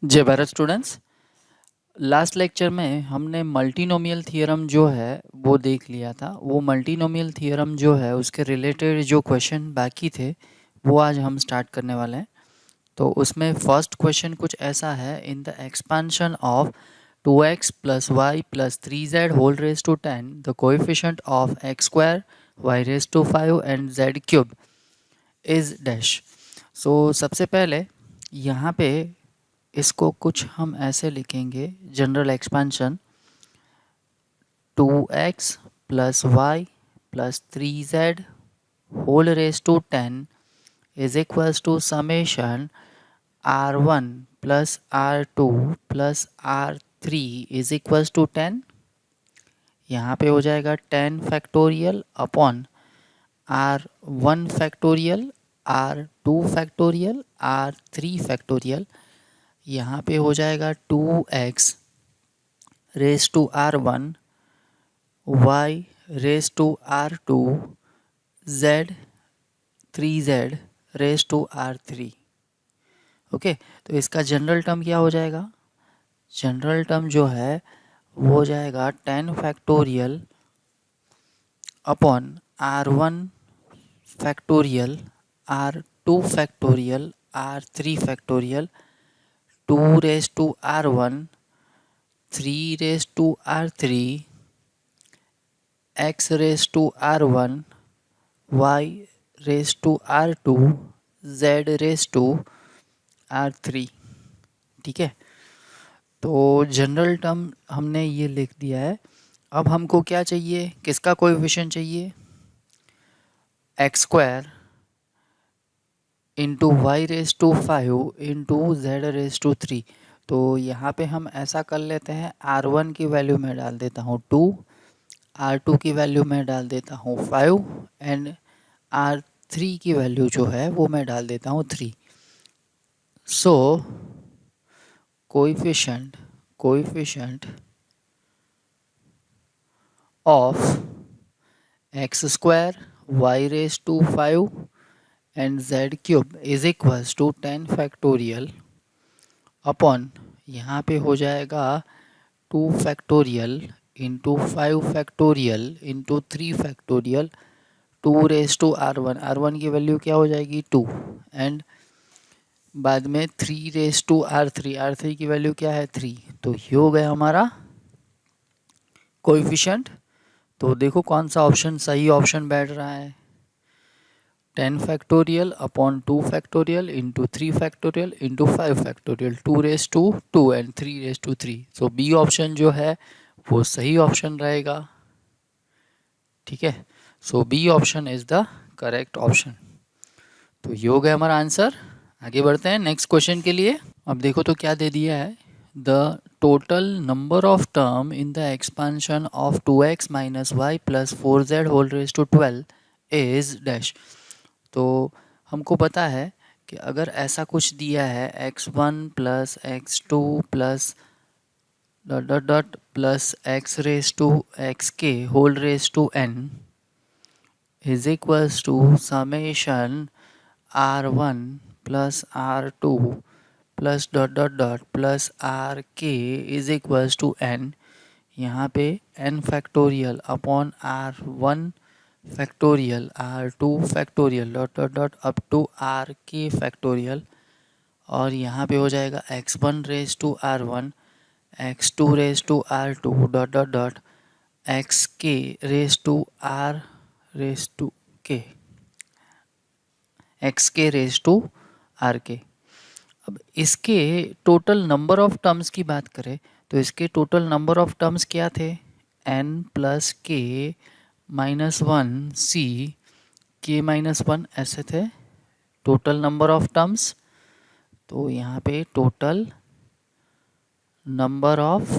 जय Bharat students. Last lecture में हमने मल्टीनोमियल थ्योरम जो है वो देख लिया था। वो मल्टीनोमियल थ्योरम जो है उसके रिलेटेड जो क्वेश्चन बाकी थे वो आज हम स्टार्ट करने वाले हैं। तो उसमें फर्स्ट क्वेश्चन कुछ ऐसा है, in the expansion of 2x plus Y plus 3z whole raise to 10 the coefficient of X square Y raise to 5 and z cube is dash. So सबसे पहले यहाँ पे इसको कुछ हम ऐसे लिखेंगे, general expansion 2x plus Y plus 3z whole raise to 10 is equals to summation r1 plus r2 plus r3 is equals to 10। यहाँ पे हो जाएगा 10 factorial upon r1 factorial, r2 factorial, r3 factorial. यहाँ पे हो जाएगा 2x raise to r1 y raise to r2 z 3z raise to r3। Okay, तो इसका जनरल टर्म क्या हो जाएगा? जनरल टर्म जो है वो हो जाएगा 10 factorial upon r1 factorial, r2 factorial, r3 factorial, 2 raise to r1, 3 raise to r3, x raise to r1, y raise to r2, z raise to r3। ठीक है, तो जनरल टर्म हमने ये लिख दिया है। अब हमको क्या चाहिए, किसका कोएफिशिएंट चाहिए? X square into y raise to 5 into z raise to 3। तो यहाँ पे हम ऐसा कर लेते हैं, r1 की वैल्यू में डाल देता हूँ 2, r2 की वैल्यू में डाल देता हूँ 5 एंड r3 की वैल्यू जो है वो मैं डाल देता हूँ 3। So coefficient of X square Y raise to 5 and z cube is equals to 10 factorial upon, यहाँ पे हो जाएगा 2 factorial into 5 factorial into 3 factorial, 2 raise to r1 की वैल्यू क्या हो जाएगी 2 एंड बाद में 3 रेज टू r3 की वैल्यू क्या है 3। तो ये हो गया हमारा कोएफिशिएंट। तो देखो कौन सा ऑप्शन सही ऑप्शन बैठ रहा है, 10 factorial upon 2 factorial into 3 factorial into 5 factorial, 2 raise to 2 and 3 raise to 3। So B option जो है वो सही ऑप्शन रहेगा। ठीक है, so B option is the correct option. तो ये हो गया हमारा आंसर। आगे बढ़ते हैं नेक्स्ट क्वेश्चन के लिए। अब देखो तो क्या दे दिया है, the total number of term in the expansion of 2x minus y plus 4z whole raise to 12 is dash. तो हमको पता है कि अगर ऐसा कुछ दिया है x1 plus x2 plus dot dot dot plus x raise to X K whole raise to n is equals to summation r1 plus r2 plus dot dot dot plus R K is equals to n। यहाँ पे n factorial upon r1 factorial, r2 factorial dot dot dot up to are K factorial, और यहाँ पे हो जाएगा x1 raise to r1, x2 raise to r2 dot dot dot x k raise to r raise to k, x k raise to are k. अब इसके total number of terms की बात करें तो इसके टोटल नंबर ऑफ टर्म्स क्या थे, n plus के माइनस 1 सी के माइनस 1 ऐसे थे टोटल नंबर ऑफ टर्म्स। तो यहाँ पे टोटल नंबर ऑफ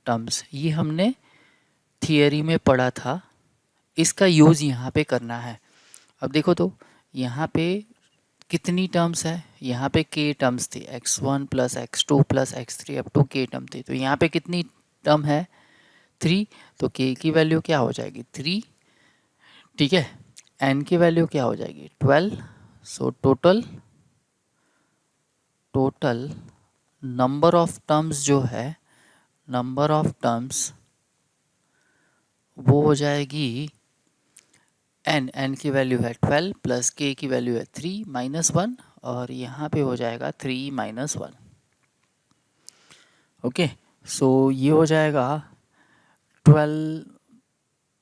टर्म्स ये हमने थियरी में पढ़ा था, इसका यूज़ यहाँ पे करना है। अब देखो तो यहाँ पे कितनी टर्म्स है, यहाँ पे k टर्म्स थी, x1 plus x2 plus x3 up to k term थी। तो यहाँ पे कितनी टर्म है 3, तो k की वैल्यू क्या हो जाएगी 3। ठीक है, n की वैल्यू क्या हो जाएगी 12। So total number of terms जो है, नंबर ऑफ टर्म्स वो हो जाएगी n की वैल्यू है 12 प्लस k की वैल्यू है 3 माइनस 1 और यहाँ पे हो जाएगा 3 माइनस 1। ओके, सो ये हो जाएगा 12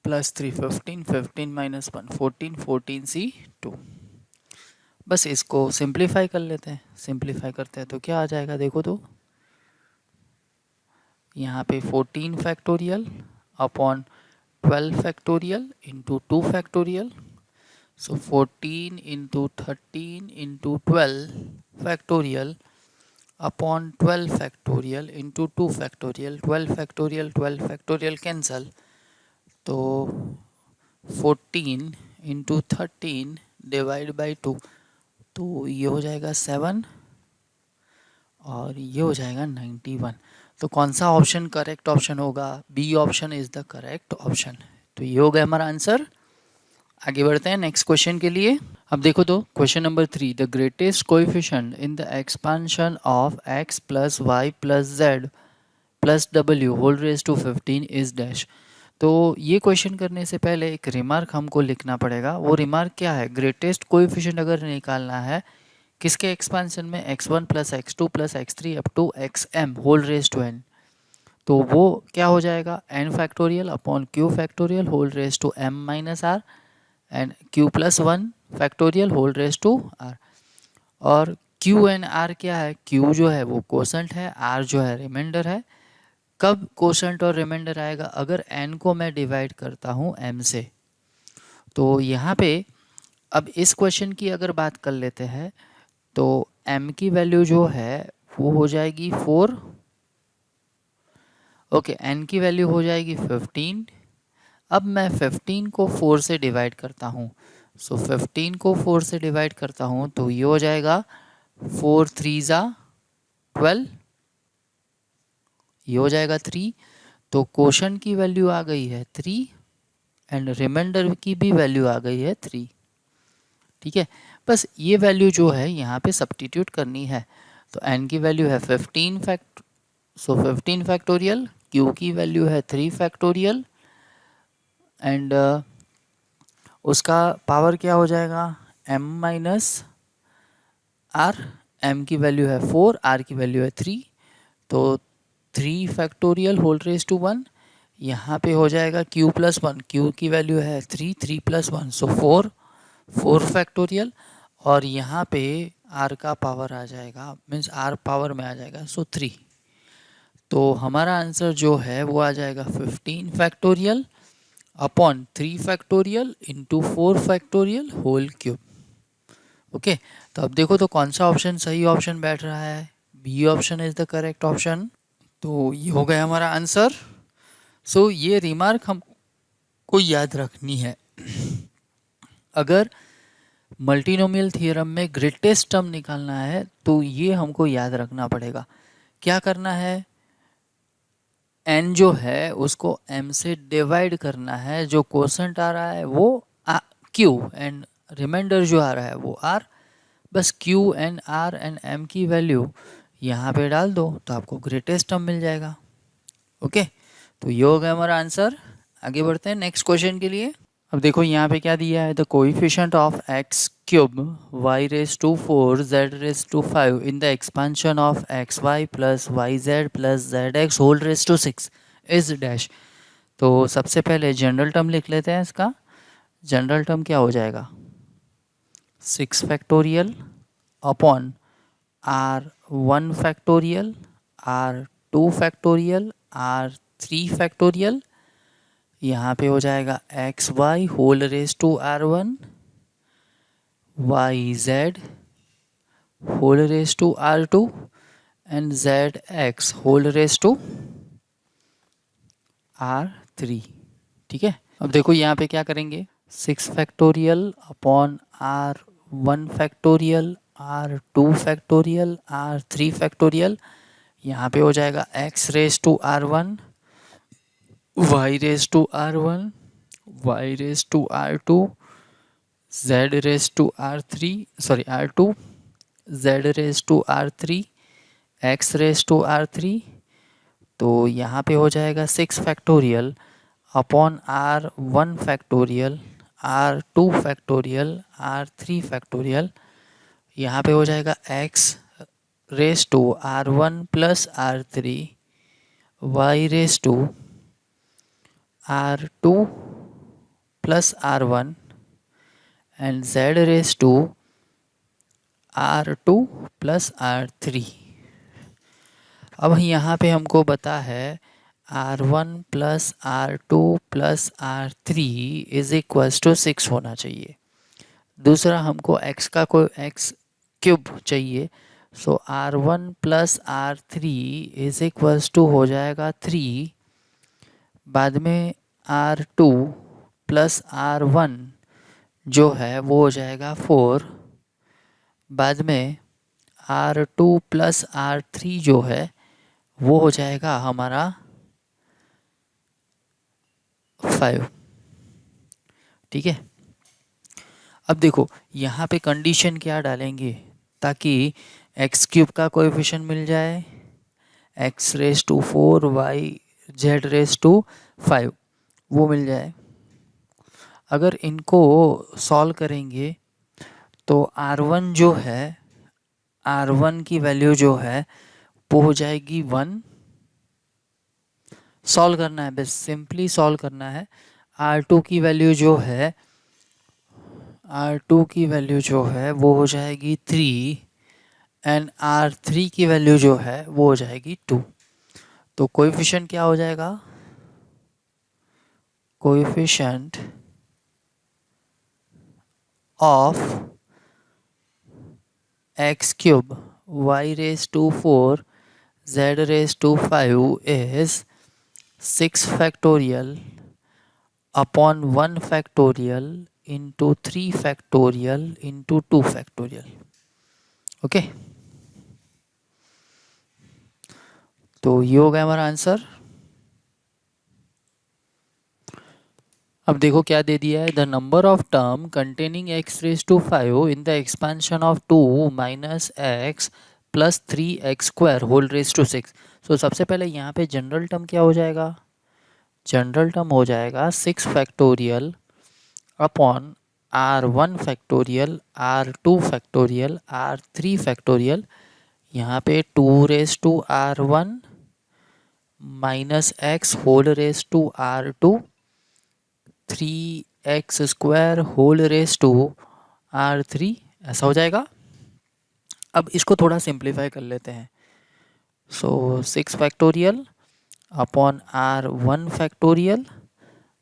प्लस 3 15, 15 माइनस 1 14, 14c2। बस इसको सिंप्लीफाई कर लेते हैं। सिंप्लीफाई करते हैं तो क्या आ जाएगा, देखो तो यहाँ पे 14 factorial upon 12 factorial into 2 factorial. So 14 into 13 into 12 factorial upon 12 factorial into 2 factorial. 12 factorial cancel, तो 14 इंटू 13 डिवाइड बाई 2, तो ये हो जाएगा 7 और ये हो जाएगा 91। तो कौन सा ऑप्शन करेक्ट ऑप्शन होगा? B option is the correct option. तो ये हो गया हमारा आंसर। आगे बढ़ते हैं नेक्स्ट क्वेश्चन के लिए। अब देखो तो question number 3, the greatest coefficient in the expansion of x plus Y plus z plus डब्ल्यू whole raise to 15 is dash. तो ये क्वेश्चन करने से पहले एक रिमार्क हमको लिखना पड़ेगा। वो रिमार्क क्या है? ग्रेटेस्ट कोएफिशिएंट अगर निकालना है किसके एक्सपांशन में, x1 plus x2 plus x3 up to xm whole raise to n, तो वो क्या हो जाएगा, n factorial upon q factorial whole raise to m minus r and q plus 1 factorial whole raise to r। और q and r क्या है? q जो है वो कोसेंट है, r जो है रिमाइंडर है। कब कोसेंट और रिमाइंडर आएगा? अगर n को मैं डिवाइड करता हूँ m से। तो यहाँ पे अब इस क्वेश्चन की अगर बात कर लेते हैं तो m की वैल्यू जो है वो हो जाएगी 4। ओके, n की वैल्यू हो जाएगी 15। अब मैं 15 को 4 से डिवाइड करता हूँ। सो 15 को 4 से डिवाइड करता हूँ तो ये हो जाएगा 4 3 ज़ा 12, ये हो जाएगा 3। तो कोशेंट की वैल्यू आ गई है 3 एंड रिमाइंडर की भी वैल्यू आ गई है 3। ठीक है, बस ये वैल्यू जो है यहाँ पे सब्स्टिट्यूट करनी है। तो n की वैल्यू है 15 15 फैक्टोरियल, q की वैल्यू है 3 फैक्टोरियल एंड उसका पावर क्या हो जाएगा, m माइनस r। m की वैल्यू है 4, r की वैल्यू है 3, तो 3 फैक्टोरियल होल रेज टू 1। यहाँ पे हो जाएगा q प्लस 1, q की वैल्यू है 3, 3 प्लस 1 सो 4, 4 फैक्टोरियल और यहाँ पे r का पावर आ जाएगा, मीन्स r पावर में आ जाएगा सो 3। तो हमारा आंसर जो है वो आ जाएगा 15 factorial upon 3 factorial into 4 factorial whole cube. Okay, तो अब देखो तो कौन सा ऑप्शन सही ऑप्शन बैठ रहा है, B option is the correct option. तो ये हो गया हमारा आंसर। सो ये रिमार्क हमको याद रखनी है। अगर मल्टीनोमियल थ्योरम में ग्रेटेस्ट टर्म निकालना है तो ये हमको याद रखना पड़ेगा। क्या करना है, n जो है उसको m से डिवाइड करना है, जो कोसेंट आ रहा है वो q एंड रिमाइंडर जो आ रहा है वो r। बस q and r and m की वैल्यू यहाँ पे डाल दो तो आपको ग्रेटेस्ट टर्म मिल जाएगा। ओके, तो ये हो गया हमारा आंसर। आगे बढ़ते हैं नेक्स्ट क्वेश्चन के लिए। अब देखो यहाँ पे क्या दिया है, the coefficient of x cube y raise to 4 z raise to 5 in the expansion of x y plus y z plus z x whole raise to 6 is dash. तो सबसे पहले जनरल टर्म लिख लेते हैं इसका। जनरल टर्म क्या हो जाएगा, 6 factorial upon r1 factorial r2 factorial r3 factorial. यहाँ पे हो जाएगा x y whole raise to r1 y z whole raise to r2 and z x whole raise to r3। ठीक है, अब देखो यहाँ पे क्या करेंगे, 6 factorial upon r1 factorial r2 factorial r3 factorial. यहाँ पे हो जाएगा x raise to r1 y raise to r1 y raise to r2 z raise to r3 r2 z raise to r3 x raise to r three, तो यहाँ पे हो जाएगा 6 factorial upon r 1 factorial, r 2 factorial, r 3 factorial. यहाँ पे हो जाएगा x raise to r 1 plus r 3, y raise to r 2 plus r 1 and z raise to r 2 plus r 3। अब यहाँ पे हमको बता है R1 plus R2 plus R3 is equals to 6 होना चाहिए। दूसरा हमको x का कोई x क्यूब चाहिए, so R1 plus R3 is equals to हो जाएगा 3, बाद में R2 प्लस R1 जो है वो हो जाएगा 4, बाद में R2 प्लस R3 जो है वो हो जाएगा हमारा 5। ठीक है, अब देखो यहाँ पे कंडीशन क्या डालेंगे ताकि एक्स क्यूब का कोएफिशिएंट मिल जाए, x raise to 4, y z raise to 5 वो मिल जाए। अगर इनको सॉल्व करेंगे तो R1 जो है, R1 की वैल्यू जो है वो हो जाएगी 1। सॉल्व करना है, बस सिंपली सॉल्व करना है। R2 की वैल्यू जो है, R2 की वैल्यू जो है वो हो जाएगी 3 एंड R3 की वैल्यू जो है वो हो जाएगी 2। तो कोएफिशिएंट क्या हो जाएगा, coefficient of x cube y raise to 4 z raise to 5 is 6 factorial upon 1 factorial into 3 factorial into 2 factorial. Okay, तो ये हो गया हमारा आंसर। अब देखो क्या दे दिया है, the number of term containing x raise to 5 in the expansion of 2 minus x plus 3x square whole raise to 6। So सबसे पहले यहाँ पे जनरल टर्म क्या हो जाएगा, जनरल टर्म हो जाएगा 6 factorial upon R1 factorial, R2 factorial, R3 factorial, यहाँ पे 2 raise to R1 minus x whole raise to R2, 3x square whole raise to R3, ऐसा हो जाएगा। अब इसको थोड़ा सिंप्लीफाई कर लेते हैं। So 6 factorial upon R1 factorial,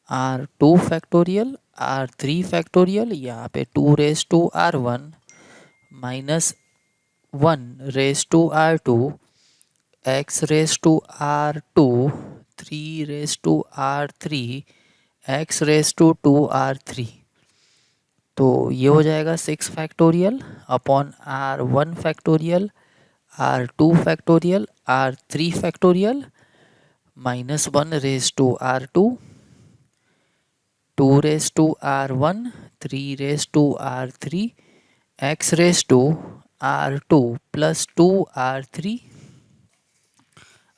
R2 factorial, R3 factorial, यहाँ पे 2 raise to R1 minus 1 raise to R2, x raise to R2, 3 raise to R3, x raise to 2R3। तो ये हो जाएगा 6 factorial upon R1 factorial, R2 factorial, R3 factorial minus 1 raise to R2, 2 raise to R1, 3 raise to R3, x raise to R2 plus 2R3।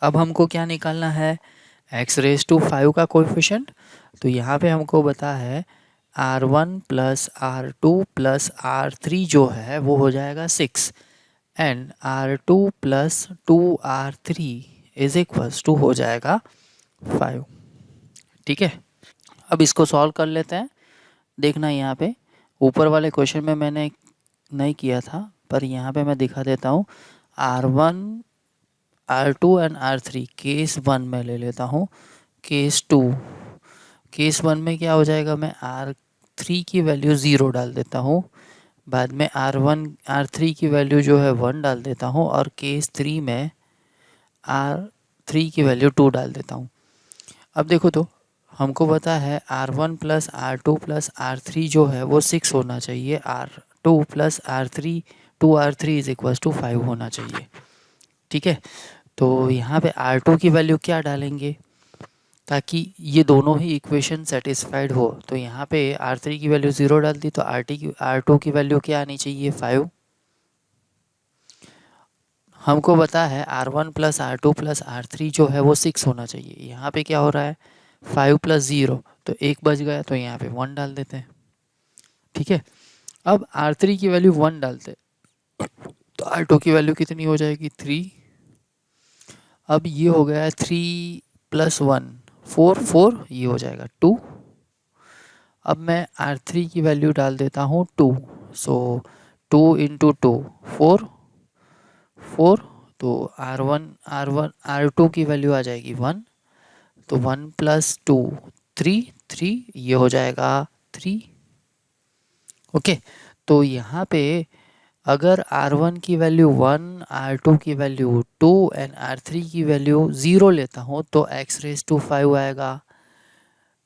अब हमको क्या निकालना है, x raise to 5 का कोएफिशिएंट। तो यहाँ पे हमको बता है R1 plus R2 plus R3 जो है वो हो जाएगा 6 and R2 plus 2R3 is equals to हो जाएगा 5। ठीक है, अब इसको सॉल्व कर लेते हैं। देखना यहाँ पे ऊपर वाले क्वेश्चन में मैंने नहीं किया था, पर यहाँ पे मैं दिखा देता हूँ। R1, R2 and R3 case 1 में ले लेता हूँ, केस 2। केस 1 में क्या हो जाएगा, मैं R3 की वैल्यू 0 डाल देता हूँ, बाद में R3 की वैल्यू जो है 1 डाल देता हूँ, और केस 3 में R3 की वैल्यू 2 डाल देता हूँ। अब देखो तो हमको पता है R1 plus R2 plus R3 जो है वो 6 होना चाहिए, R2 plus R3 2R3 is equal to 5 होना चाहिए। ठीक है, तो यहाँ पे R2 की वैल्यू क्या डालेंगे ताकि ये दोनों ही इक्वेशन सेटिस्फाइड हो। तो यहाँ पे R3 की वैल्यू 0 डाल दी, तो R2 की वैल्यू क्या आनी चाहिए, 5। हमको पता है R1 plus R2 plus R3 जो है वो 6 होना चाहिए। यहाँ पे क्या हो रहा है 5 प्लस 0, तो 1 बच गया, तो यहाँ पे 1 डाल देते हैं। ठीक है, अब R3 की वैल्यू 1 डालते हैं तो R2 की वैल्यू कितनी हो जाएगी 3। अब ये हो गया है 3 प्लस 1 4 4, ये हो जाएगा 2। अब मैं R3 की वैल्यू डाल देता हूँ 2, सो 2 इंटू 2 4 4, तो R2 की वैल्यू आ जाएगी 1, तो 1 प्लस 2 3 3, ये हो जाएगा 3। ओके, तो यहाँ पे अगर R1 की वैल्यू 1, R2 की वैल्यू 2 एंड R3 की वैल्यू 0 लेता हूँ तो x⁵ आएगा।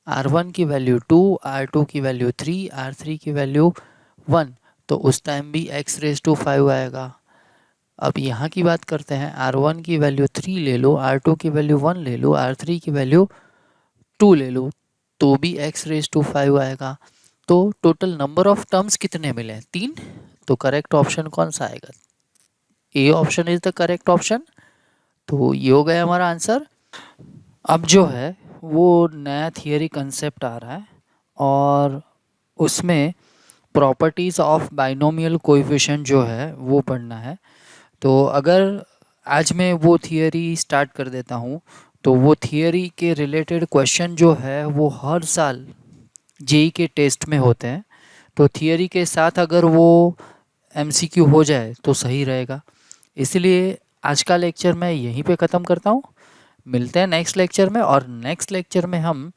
R1 की वैल्यू 2, R2 की वैल्यू 3, R3 की वैल्यू 1, तो उस टाइम भी x⁵ आएगा। अब यहाँ की बात करते हैं, R1 की वैल्यू 3 ले लो, R2 की वैल्यू 1 ले लो, R3 की वैल्यू 2 ले लो, तो भी x⁵ आएगा। तो टोटल नंबर ऑफ टर्म्स कितने मिले? 3। तो करेक्ट ऑप्शन कौन सा आएगा? A option is the correct option. तो ये हो गया हमारा आंसर। अब जो है वो नया थियरी कंसेप्ट आ रहा है और उसमें प्रॉपर्टीज़ ऑफ बाइनोमियल कोएफिशिएंट जो है वो पढ़ना है। तो अगर आज मैं वो थियरी स्टार्ट कर देता हूँ, तो वो थियरी के रिलेटेड क्वेश्चन जो है वो हर साल जेई के टेस्ट में होते हैं। तो थियरी के साथ अगर वो एमसीक्यू हो जाए तो सही रहेगा। इसलिए आज का लेक्चर मैं यहीं पे ख़त्म करता हूँ। मिलते हैं नेक्स्ट लेक्चर में, और नेक्स्ट लेक्चर में हम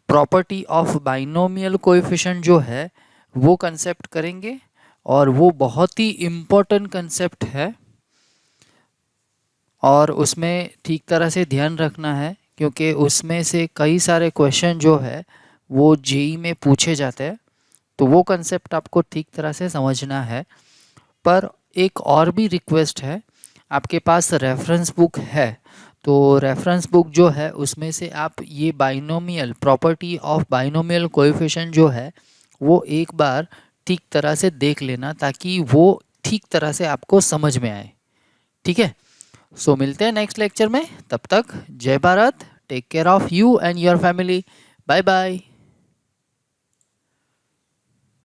प्रॉपर्टी ऑफ बाइनोमियल कोएफिशिएंट जो है वो कंसेप्ट करेंगे, और वो बहुत ही इम्पोर्टेंट कंसेप्ट है और उसमें ठीक तरह से ध्यान रखना है, क्योंकि उसमें से कई सारे क्वेश्चन जो है वो जेई में पूछे जाते हैं। तो वो कंसेप्ट आपको ठीक तरह से समझना है। पर एक और भी रिक्वेस्ट है, आपके पास रेफरेंस बुक है तो रेफरेंस बुक जो है उसमें से आप ये binomial property of binomial coefficient जो है वो एक बार ठीक तरह से देख लेना, ताकि वो ठीक तरह से आपको समझ में आए। ठीक है, सो मिलते हैं नेक्स्ट लेक्चर में। तब तक जय Bharat, take care of you and your family. Bye bye.